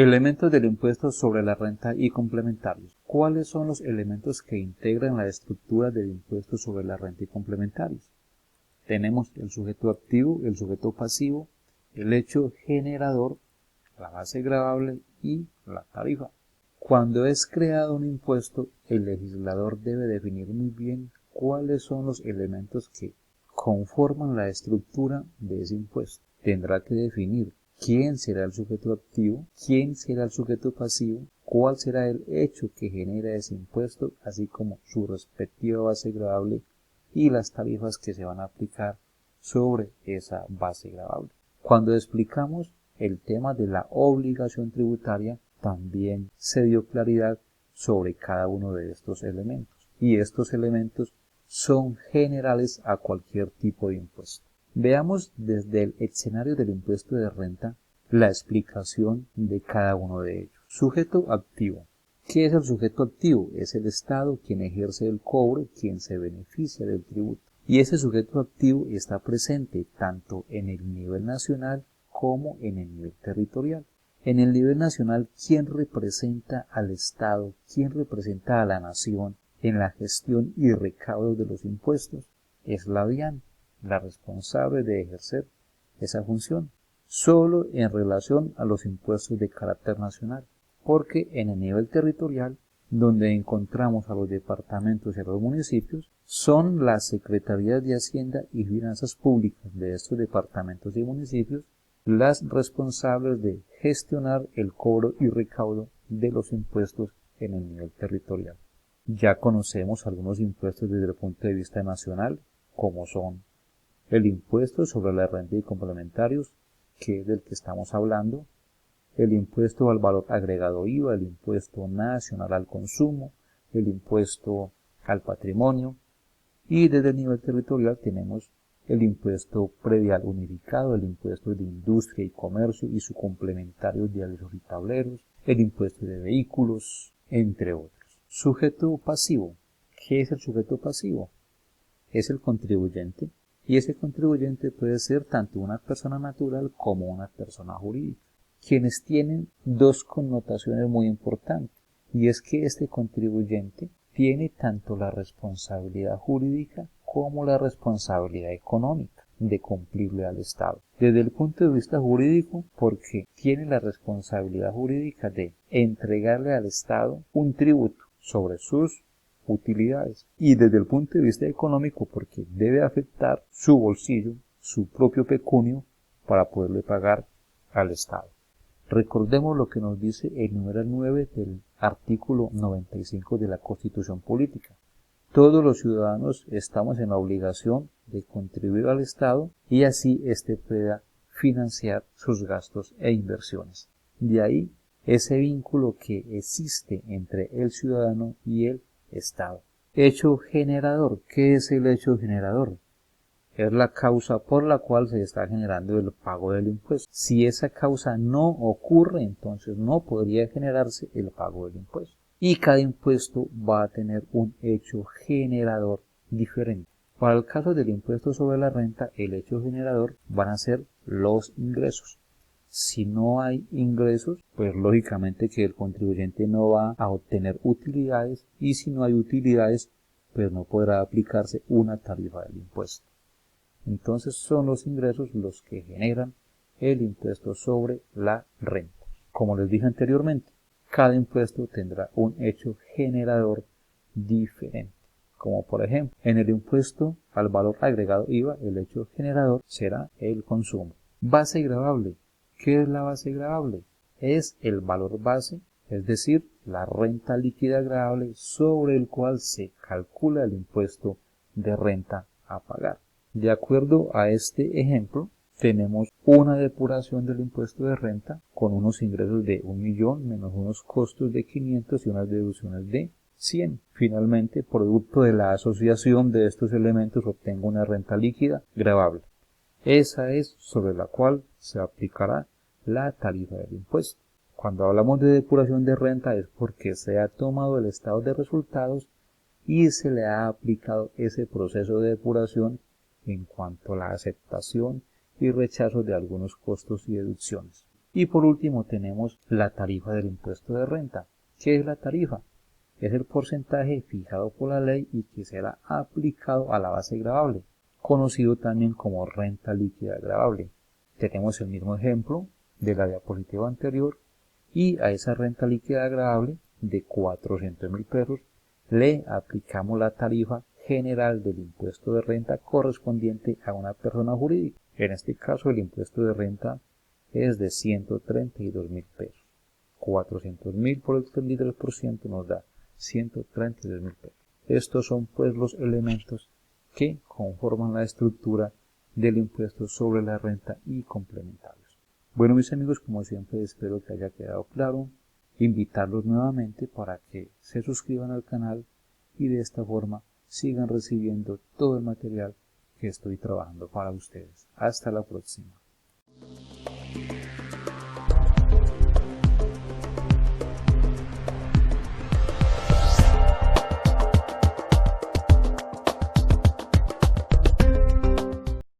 Elementos del impuesto sobre la renta y complementarios. ¿Cuáles son los elementos que integran la estructura del impuesto sobre la renta y complementarios? Tenemos el sujeto activo, el sujeto pasivo, el hecho generador, la base gravable y la tarifa. Cuando es creado un impuesto, el legislador debe definir muy bien cuáles son los elementos que conforman la estructura de ese impuesto. Tendrá que definir quién será el sujeto activo, quién será el sujeto pasivo, cuál será el hecho que genera ese impuesto, así como su respectiva base gravable y las tarifas que se van a aplicar sobre esa base gravable. Cuando explicamos el tema de la obligación tributaria, también se dio claridad sobre cada uno de estos elementos, y estos elementos son generales a cualquier tipo de impuesto. Veamos desde el escenario del impuesto de renta la explicación de cada uno de ellos. Sujeto activo. ¿Qué es el sujeto activo? Es el Estado quien ejerce el cobro, quien se beneficia del tributo. Y ese sujeto activo está presente tanto en el nivel nacional como en el nivel territorial. En el nivel nacional, ¿quién representa al Estado? ¿Quién representa a la nación en la gestión y recaudo de los impuestos? Es la DIAN, la responsable de ejercer esa función, solo en relación a los impuestos de carácter nacional, porque en el nivel territorial, donde encontramos a los departamentos y a los municipios, son las secretarías de Hacienda y Finanzas Públicas de estos departamentos y municipios las responsables de gestionar el cobro y recaudo de los impuestos en el nivel territorial. Ya conocemos algunos impuestos desde el punto de vista nacional, como son el impuesto sobre la renta y complementarios, que es del que estamos hablando, el impuesto al valor agregado IVA, el impuesto nacional al consumo, el impuesto al patrimonio, y desde el nivel territorial tenemos el impuesto predial unificado, el impuesto de industria y comercio y su complementario de avisos y tableros, el impuesto de vehículos, entre otros. Sujeto pasivo. ¿Qué es el sujeto pasivo? Es el contribuyente, y ese contribuyente puede ser tanto una persona natural como una persona jurídica, quienes tienen dos connotaciones muy importantes, y es que este contribuyente tiene tanto la responsabilidad jurídica como la responsabilidad económica de cumplirle al Estado. Desde el punto de vista jurídico, porque tiene la responsabilidad jurídica de entregarle al Estado un tributo sobre sus utilidades, y desde el punto de vista económico, porque debe afectar su bolsillo, su propio pecunio, para poderle pagar al Estado. Recordemos lo que nos dice el numeral 9 del artículo 95 de la Constitución Política. Todos los ciudadanos estamos en la obligación de contribuir al Estado y así éste pueda financiar sus gastos e inversiones. De ahí ese vínculo que existe entre el ciudadano y el Estado. Hecho generador. ¿Qué es el hecho generador? Es la causa por la cual se está generando el pago del impuesto. Si esa causa no ocurre, entonces no podría generarse el pago del impuesto. Y cada impuesto va a tener un hecho generador diferente. Para el caso del impuesto sobre la renta, el hecho generador van a ser los ingresos. Si no hay ingresos, pues lógicamente que el contribuyente no va a obtener utilidades, y si no hay utilidades, pues no podrá aplicarse una tarifa del impuesto. Entonces son los ingresos los que generan el impuesto sobre la renta. Como les dije anteriormente, cada impuesto tendrá un hecho generador diferente. Como por ejemplo, en el impuesto al valor agregado IVA, el hecho generador será el consumo. Base gravable. ¿Qué es la base gravable? Es el valor base, es decir, la renta líquida gravable sobre el cual se calcula el impuesto de renta a pagar. De acuerdo a este ejemplo, tenemos una depuración del impuesto de renta con unos ingresos de 1.000.000 menos unos costos de 500 y unas deducciones de 100. Finalmente, producto de la asociación de estos elementos, obtengo una renta líquida gravable. Esa es sobre la cual se aplicará la tarifa del impuesto. Cuando hablamos de depuración de renta es porque se ha tomado el estado de resultados y se le ha aplicado ese proceso de depuración en cuanto a la aceptación y rechazo de algunos costos y deducciones. Y por último tenemos la tarifa del impuesto de renta. ¿Qué es la tarifa? Es el porcentaje fijado por la ley y que será aplicado a la base gravable, conocido también como renta líquida gravable. Tenemos el mismo ejemplo de la diapositiva anterior y a esa renta líquida agravable de 400.000 pesos le aplicamos la tarifa general del impuesto de renta correspondiente a una persona jurídica. En este caso el impuesto de renta es de 132.000 pesos. 400.000 por el 33% nos da 132.000 pesos. Estos son pues los elementos que conforman la estructura del impuesto sobre la renta y complementarios. Bueno, mis amigos, como siempre espero que haya quedado claro. Invitarlos nuevamente para que se suscriban al canal y de esta forma sigan recibiendo todo el material que estoy trabajando para ustedes. Hasta la próxima.